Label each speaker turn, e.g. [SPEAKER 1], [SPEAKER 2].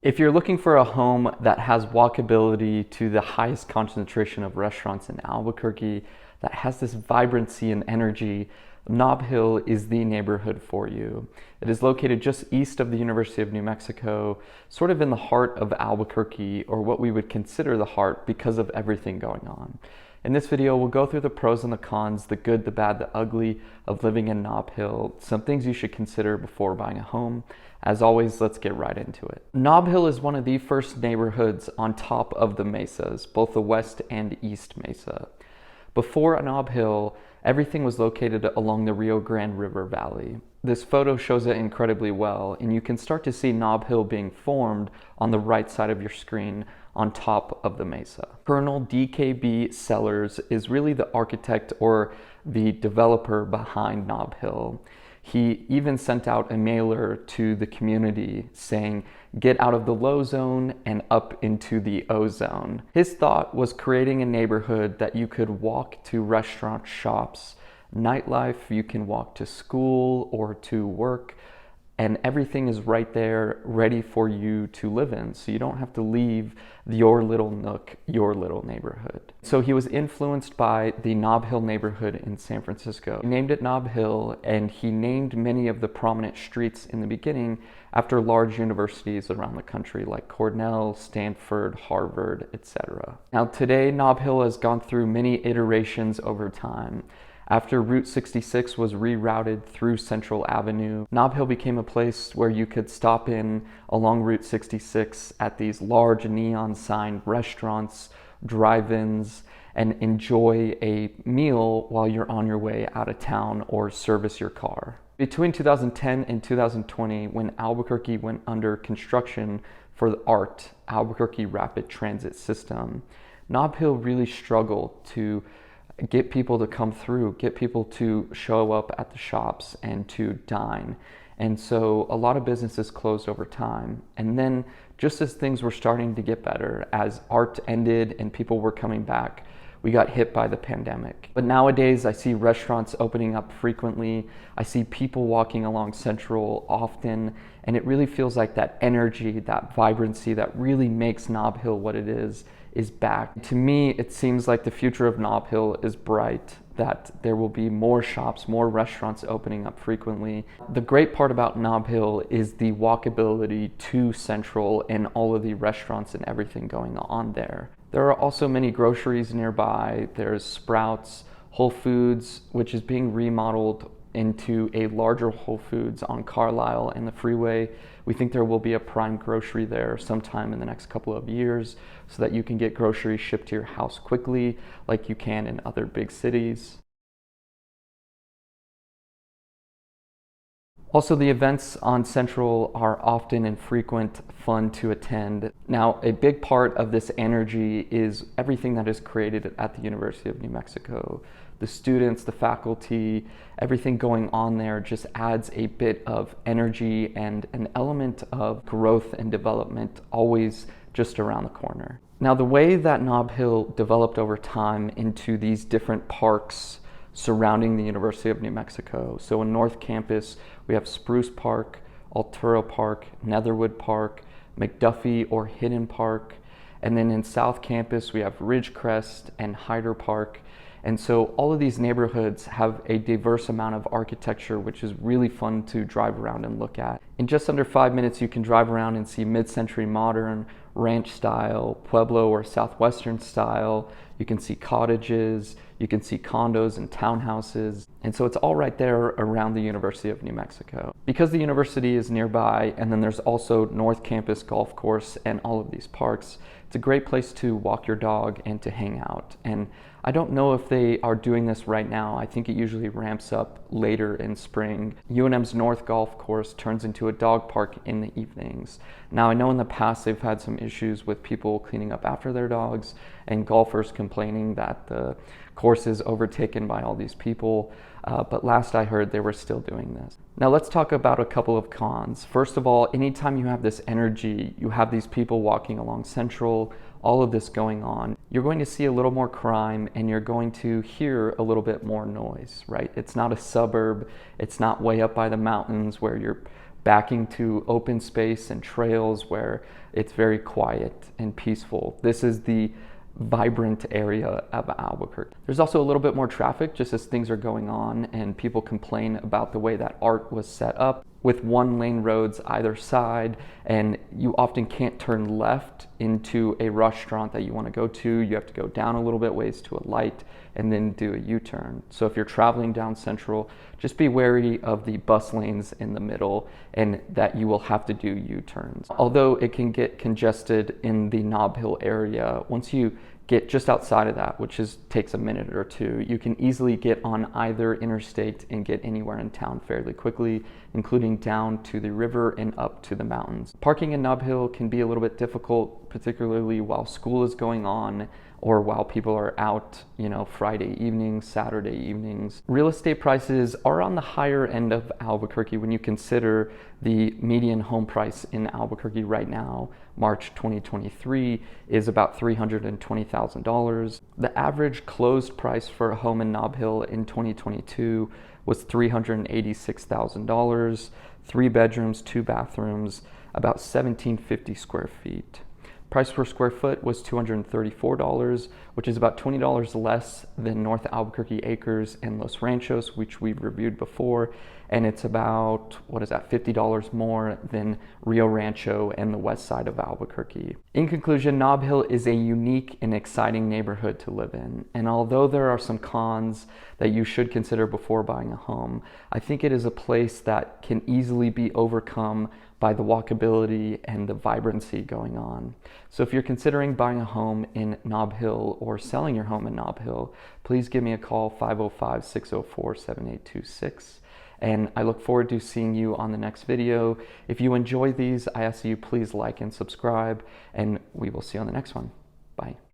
[SPEAKER 1] If you're looking for a home that has walkability to the highest concentration of restaurants in Albuquerque, that has this vibrancy and energy, Nob Hill is the neighborhood for you. It is located just east of the University of New Mexico, sort of in the heart of Albuquerque, or what we would consider the heart because of everything going on. In this video, we'll go through the pros and the cons, the good, the bad, the ugly of living in Nob Hill, some things you should consider before buying a home. As always, let's get right into it. Nob Hill is one of the first neighborhoods on top of the mesas, both the west and east mesa. Before Nob Hill, everything was located along the Rio Grande River Valley. This photo shows it incredibly well, and you can start to see Nob Hill being formed on the right side of your screen on top of the mesa. Colonel DKB Sellers is really the architect or the developer behind Nob Hill. He even sent out a mailer to the community saying, get out of the low zone and up into the ozone. His thought was creating a neighborhood that you could walk to restaurant, shops, nightlife, you can walk to school or to work, and everything is right there ready for you to live in. So you don't have to leave your little nook, your little neighborhood. So he was influenced by the Nob Hill neighborhood in San Francisco. He named it Nob Hill, and he named many of the prominent streets in the beginning after large universities around the country like Cornell, Stanford, Harvard, etc. Now today, Nob Hill has gone through many iterations over time. After Route 66 was rerouted through Central Avenue, Nob Hill became a place where you could stop in along Route 66 at these large neon sign restaurants, drive-ins, and enjoy a meal while you're on your way out of town or service your car. Between 2010 and 2020, when Albuquerque went under construction for the ART, Albuquerque Rapid Transit System, Nob Hill really struggled to get people to come through, get people to show up at the shops and to dine. And so a lot of businesses closed over time. And then just as things were starting to get better, as art ended and people were coming back, we got hit by the pandemic. But nowadays I see restaurants opening up frequently. I see people walking along Central often, and it really feels like that energy, that vibrancy that really makes Nob Hill what it is back. To me, it seems like the future of Nob Hill is bright, that there will be more shops, more restaurants opening up frequently. The great part about Nob Hill is the walkability to Central and all of the restaurants and everything going on there. There are also many groceries nearby. There's Sprouts, Whole Foods, which is being remodeled into a larger Whole Foods on Carlisle and the freeway. We think there will be a Prime Grocery there sometime in the next couple of years so that you can get groceries shipped to your house quickly like you can in other big cities. Also, the events on Central are often and frequent, fun to attend. Now, a big part of this energy is everything that is created at the University of New Mexico. The students, the faculty, everything going on there just adds a bit of energy and an element of growth and development always just around the corner. Now, the way that Nob Hill developed over time into these different parks surrounding the University of New Mexico. So in North Campus, we have Spruce Park, Altura Park, Netherwood Park, McDuffie or Hidden Park. And then in South Campus, we have Ridgecrest and Hyder Park. And so all of these neighborhoods have a diverse amount of architecture, which is really fun to drive around and look at. In just under 5 minutes, you can drive around and see mid-century modern, ranch style, Pueblo or Southwestern style. You can see cottages, you can see condos and townhouses. And so it's all right there around the University of New Mexico. Because the university is nearby, and then there's also North Campus Golf Course and all of these parks, it's a great place to walk your dog and to hang out. And I don't know if they are doing this right now. I think it usually ramps up later in spring. UNM's North Golf Course turns into a dog park in the evenings. Now, I know in the past they've had some issues with people cleaning up after their dogs and golfers complaining that the course is overtaken by all these people. But last I heard, they were still doing this. Now let's talk about a couple of cons. First of all, anytime you have this energy, you have these people walking along Central, all of this going on, you're going to see a little more crime and you're going to hear a little bit more noise, right? It's not a suburb. It's not way up by the mountains where you're backing to open space and trails where it's very quiet and peaceful. This is the vibrant area of Albuquerque. There's also a little bit more traffic just as things are going on and people complain about the way that art was set up with one lane roads either side, and you often can't turn left into a restaurant that you want to go to. You have to go down a little bit ways to a light and then do a U-turn. So if you're traveling down Central, just be wary of the bus lanes in the middle and that you will have to do U-turns. Although it can get congested in the Nob Hill area, once you get just outside of that, which takes a minute or two, you can easily get on either interstate and get anywhere in town fairly quickly, including down to the river and up to the mountains. Parking in Nob Hill can be a little bit difficult, particularly while school is going on or while people are out, Friday evenings, Saturday evenings. Real estate prices are on the higher end of Albuquerque when you consider the median home price in Albuquerque right now, March 2023, is about $320,000. The average closed price for a home in Nob Hill in 2022 was $386,000, 3 bedrooms, 2 bathrooms, about 1,750 square feet. Price per square foot was $234, which is about $20 less than North Albuquerque Acres and Los Ranchos, which we've reviewed before. And it's about, $50 more than Rio Rancho and the west side of Albuquerque. In conclusion, Nob Hill is a unique and exciting neighborhood to live in. And although there are some cons that you should consider before buying a home, I think it is a place that can easily be overcome by the walkability and the vibrancy going on. So if you're considering buying a home in Nob Hill or selling your home in Nob Hill, please give me a call, 505-604-7826. And I look forward to seeing you on the next video. If you enjoy these, I ask that you please like and subscribe, and we will see you on the next one. Bye.